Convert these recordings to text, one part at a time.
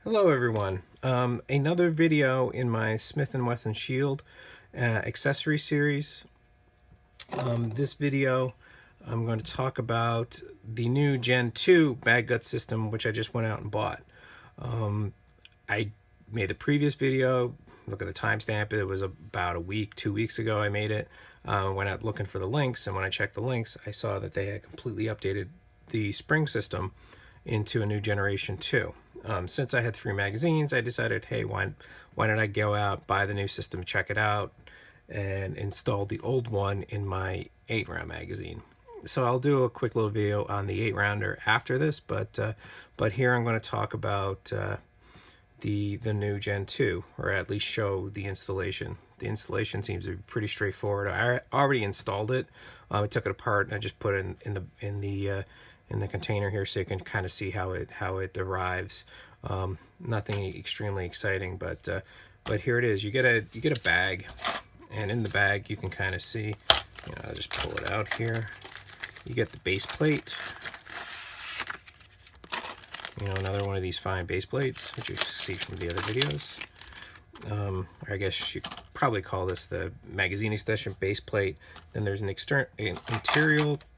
Hello everyone. Another video in my Smith & Wesson Shield accessory series. This video I'm going to talk about the new Gen 2 MagGuts system, which I just went out and bought. I made the previous video, look at the timestamp, it was about a week, 2 weeks ago I made it. Went out looking for the links, and when I checked the links I saw that they had completely updated the spring system into a new Generation 2. Since I had 3 magazines, I decided, hey, why don't I go out, buy the new system, check it out, and install the old one in my 8-round magazine. So I'll do a quick little video on the 8-rounder after this, but here I'm going to talk about the new Gen 2, or at least show the installation. The installation seems to be pretty straightforward. I already installed it. I took it apart and I just put it in the container here, so you can kind of see how it arrives. Nothing extremely exciting, but here it is. You get a bag, and in the bag you can kind of see. I'll just pull it out here. You get the base plate. Another one of these fine base plates, which you see from the other videos. I guess you could probably call this the magazine extension base plate. Then there's an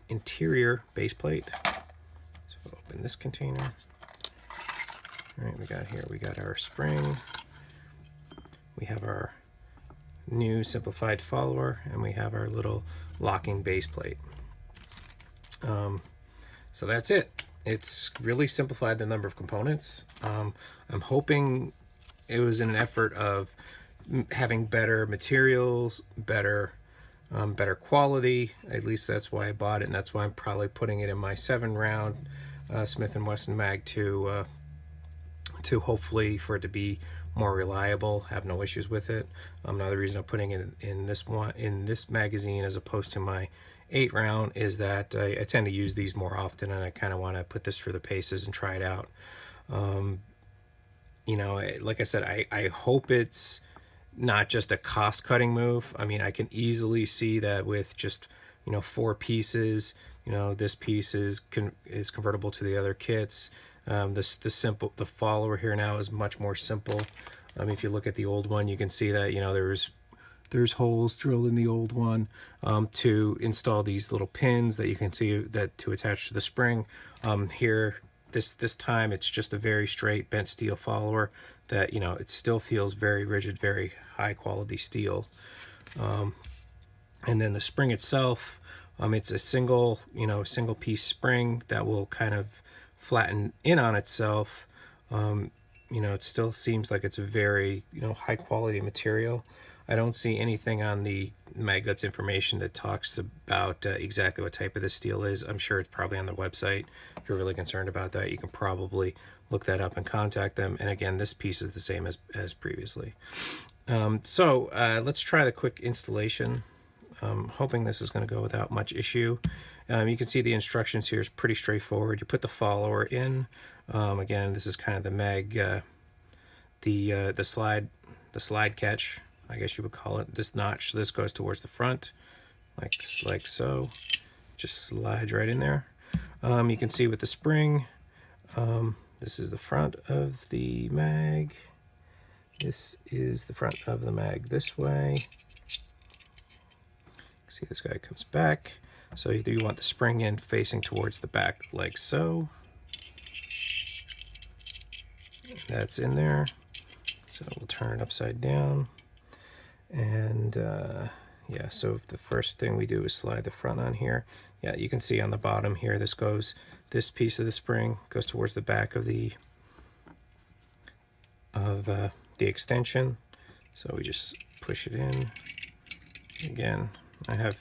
interior base plate. So we'll open this container. All right, we got our spring. We have our new simplified follower, and we have our little locking base plate. So that's it. It's really simplified the number of components. I'm hoping it was an effort of having better materials, better quality. At least that's why I bought it, and that's why I'm probably putting it in my 7-round Smith & Wesson Mag to hopefully for it to be more reliable, have no issues with it. Another reason I'm putting it in this magazine as opposed to my 8-round is that I tend to use these more often, and I kind of want to put this for the paces and try it out. Like I said, I hope it's not just a cost-cutting move. I mean, I can easily see that with just 4 pieces, this piece is convertible to the other kits. The follower here now is much more simple. If you look at the old one, you can see that there's holes drilled in the old one to install these little pins that you can see that to attach to the spring. Here, this time it's just a very straight bent steel follower that it still feels very rigid, very high quality steel. And then the spring itself, it's a single piece spring that will kind of flatten in on itself. It still seems like it's a very high quality material. I don't see anything on the MagGuts information that talks about exactly what type of the steel is. I'm sure it's probably on the website. If you're really concerned about that, you can probably look that up and contact them. And again, this piece is the same as previously. So let's try the quick installation. Hoping this is going to go without much issue. You can see the instructions here is pretty straightforward. You put the follower in. Again, this is kind of the the slide catch, I guess you would call it. This notch, this goes towards the front, like so. Just slides right in there. You can see with the spring, this is the front of the mag. This is the front of the mag this way. See, this guy comes back. So you want the spring in facing towards the back like so. That's in there. So we'll turn it upside down. And yeah, so the first thing we do is slide the front on here. Yeah, you can see on the bottom here, this piece of the spring goes towards the back of the extension. So we just push it in. Again, I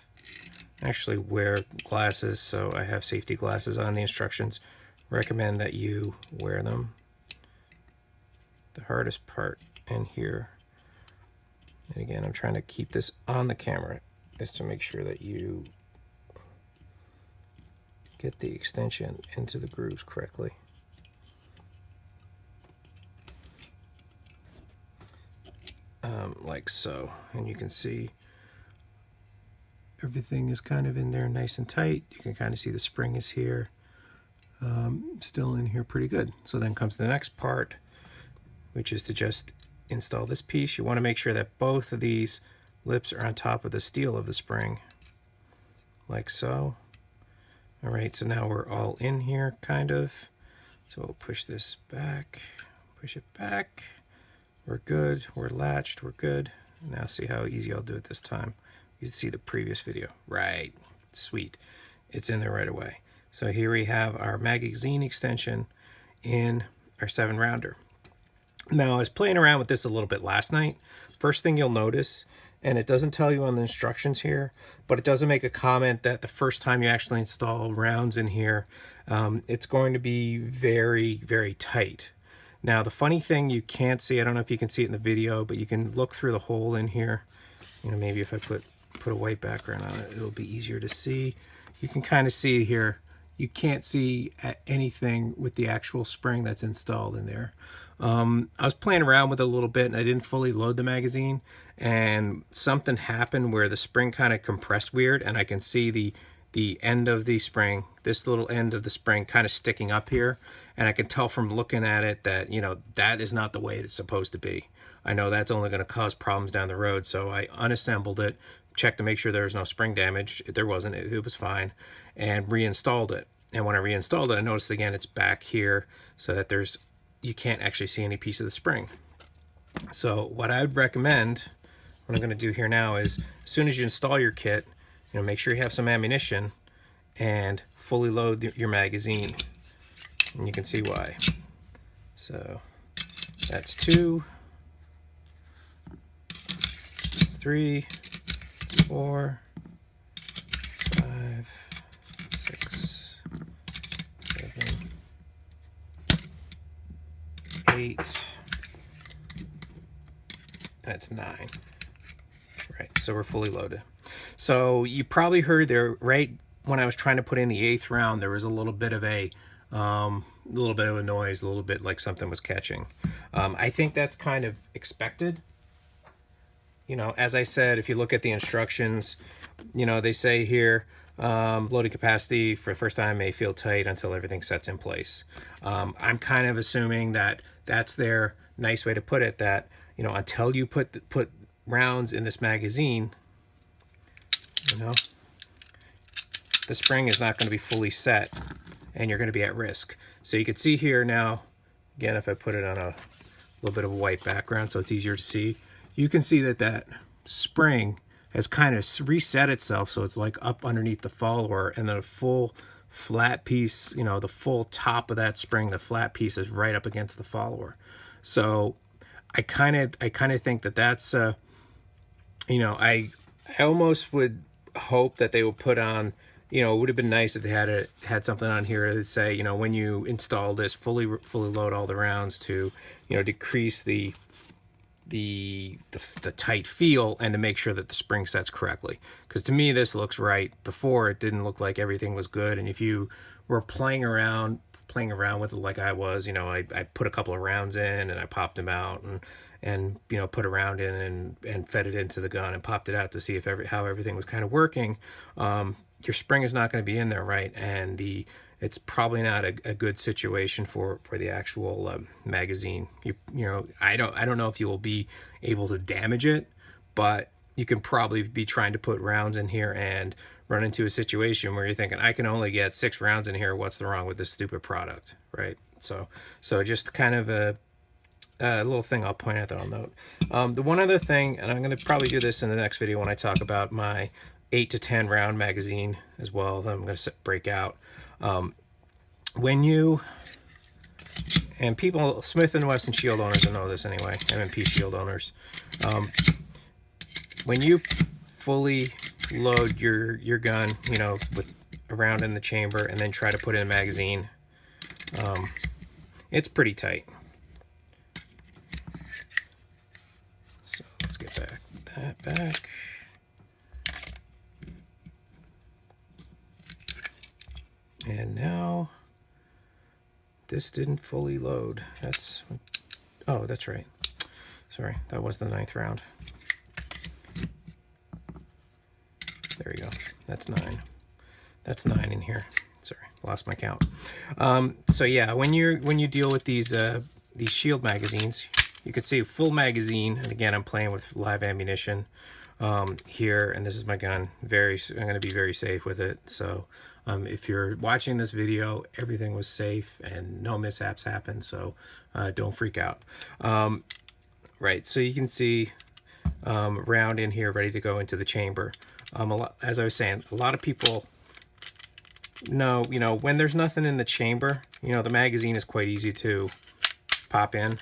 actually wear glasses, so I have safety glasses on. The instructions recommend that you wear them. The hardest part in here, and again, I'm trying to keep this on the camera, is to make sure that you get the extension into the grooves correctly. Like so, and you can see everything is kind of in there nice and tight. You can kind of see the spring is here, still in here pretty good. So then comes the next part, which is to just install this piece. You want to make sure that both of these lips are on top of the steel of the spring, like so. All right, so now we're all in here, kind of. So we'll push this back, push it back. We're good, we're latched, we're good. Now see how easy I'll do it this time. You can see the previous video. Right, sweet. It's in there right away. So here we have our magazine extension in our 7-rounder. Now I was playing around with this a little bit last night. First thing you'll notice, and it doesn't tell you on the instructions here, but it doesn't make a comment that the first time you actually install rounds in here, it's going to be very, very tight. Now the funny thing you can't see, I don't know if you can see it in the video, but you can look through the hole in here. You know, maybe if I put a white background on it, it'll be easier to see. You can kind of see here, you can't see anything with the actual spring that's installed in there. I was playing around with it a little bit and I didn't fully load the magazine, and something happened where the spring kind of compressed weird, and I can see the end of the spring, this little end of the spring kind of sticking up here, and I can tell from looking at it that, you know, that is not the way it's supposed to be. I know that's only going to cause problems down the road, so I unassembled it, checked to make sure there was no spring damage. There wasn't, it was fine, and reinstalled it. And when I reinstalled it, I noticed again it's back here so that you can't actually see any piece of the spring. So what I would recommend, what I'm going to do here now is, as soon as you install your kit, you know, make sure you have some ammunition and fully load your magazine. And you can see why. So that's 2, that's 3, 4, 5, 6, 7, 8, that's 9. Right, so we're fully loaded. So you probably heard there, right when I was trying to put in the 8th round, there was a little bit of a noise, a little bit like something was catching. I think that's kind of expected. You know, as I said, if you look at the instructions, you know, they say here, loading capacity for the first time may feel tight until everything sets in place. I'm kind of assuming that that's their nice way to put it, that, you know, until you put rounds in this magazine, you know, the spring is not going to be fully set and you're going to be at risk. So you can see here now, again, if I put it on a little bit of a white background so it's easier to see, you can see that spring has kind of reset itself, so it's like up underneath the follower, and then a full flat piece, you know, the full top of that spring, the flat piece is right up against the follower. So I kind of think that that's you know, I almost would hope that they would put on, you know, it would have been nice if they had something on here that say, you know, when you install this, fully load all the rounds to, you know, decrease the tight feel and to make sure that the spring sets correctly. Because to me this looks right. Before it didn't look like everything was good, and if you were playing around with it like I was, you know, I put a couple of rounds in and I popped them out and you know, put a round in and fed it into the gun and popped it out to see if how everything was kind of working. Your spring is not going to be in there right, and it's probably not a good situation for the actual magazine. You know, I don't know if you will be able to damage it, but you can probably be trying to put rounds in here and run into a situation where you're thinking, I can only get 6 rounds in here. What's wrong with this stupid product, right? So just kind of a little thing I'll point out that I'll note. The one other thing, and I'm going to probably do this in the next video when I talk about my 8 to 10 round magazine as well, that I'm going to break out. When you, and people, Smith & Wesson Shield owners will know this anyway, M&P Shield owners, when you fully load your gun, you know, with a round in the chamber and then try to put in a magazine, it's pretty tight. So let's get that back. And now this didn't fully load. Oh, that's right. Sorry, that was the 9th round. There you go. That's 9. That's 9 in here. Sorry, lost my count. So yeah, when you deal with these shield magazines, you can see full magazine. And again, I'm playing with live ammunition here, and this is my gun. I'm going to be very safe with it. So if you're watching this video, everything was safe and no mishaps happened. So don't freak out. Right, so you can see round in here ready to go into the chamber. As I was saying, a lot of people know, when there's nothing in the chamber, the magazine is quite easy to pop in.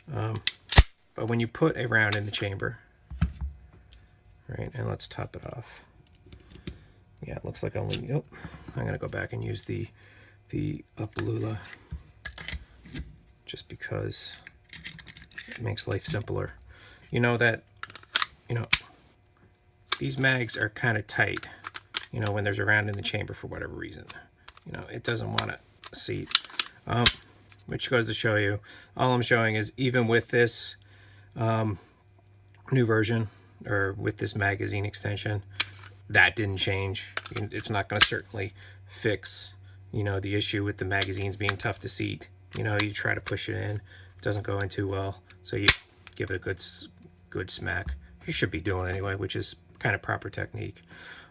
But when you put a round in the chamber, right, and let's top it off. Yeah, it looks like only, nope. I'm gonna go back and use the UpLULA just because it makes life simpler. These mags are kind of tight, when there's a round in the chamber for whatever reason. It doesn't want to seat. Which goes to show you, all I'm showing is even with this new version, or with this magazine extension, that didn't change. It's not going to certainly fix, the issue with the magazines being tough to seat. You try to push it in, it doesn't go in too well, so you give it a good smack. You should be doing anyway, which is kind of proper technique.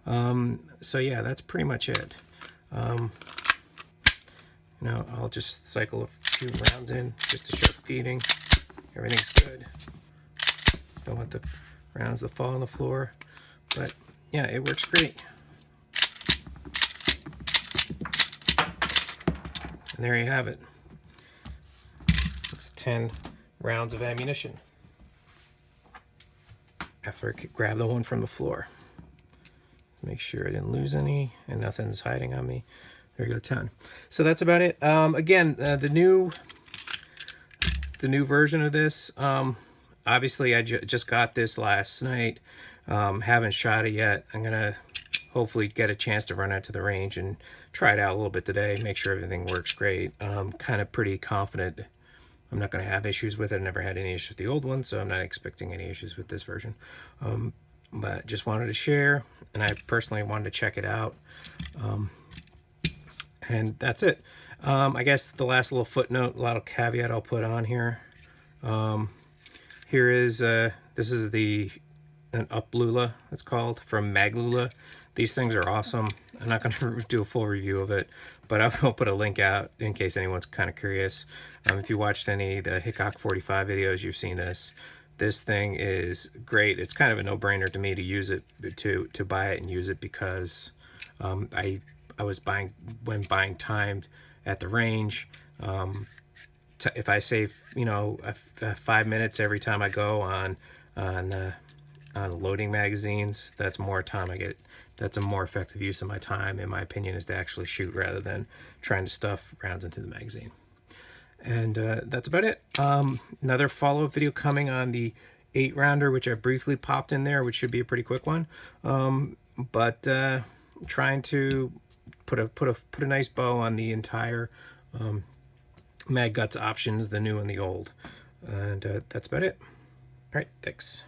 So yeah, that's pretty much it. I'll just cycle a few rounds in just to show feeding. Everything's good. Don't want the rounds to fall on the floor, but yeah, it works great. And there you have it. It's 10 rounds of ammunition after I grab the one from the floor. Make sure I didn't lose any and nothing's hiding on me. There you go, 10. So that's about it. Again, the new version of this, obviously I just got this last night. Haven't shot it yet. I'm gonna hopefully get a chance to run out to the range and try it out a little bit today, make sure everything works great. I'm kind of pretty confident I'm not going to have issues with it. I never had any issues with the old one, so I'm not expecting any issues with this version. But just wanted to share, and I personally wanted to check it out. And that's it. I guess the last little footnote, a little caveat I'll put on here. Here is, this is an UpLULA, it's called, from Maglula. These things are awesome. I'm not going to do a full review of it, but I will put a link out in case anyone's kind of curious. If you watched any of the Hickok 45 videos, you've seen this. This thing is great. It's kind of a no-brainer to me to use it, to buy it and use it, because I was buying time at the range. If I save 5 minutes every time I go on loading magazines, that's more time I get. That's a more effective use of my time, in my opinion, is to actually shoot rather than trying to stuff rounds into the magazine. And that's about it. Another follow-up video coming on the 8-rounder, which I briefly popped in there, which should be a pretty quick one. But trying to put a nice bow on the entire MagGuts options, the new and the old. And that's about it. All right, thanks.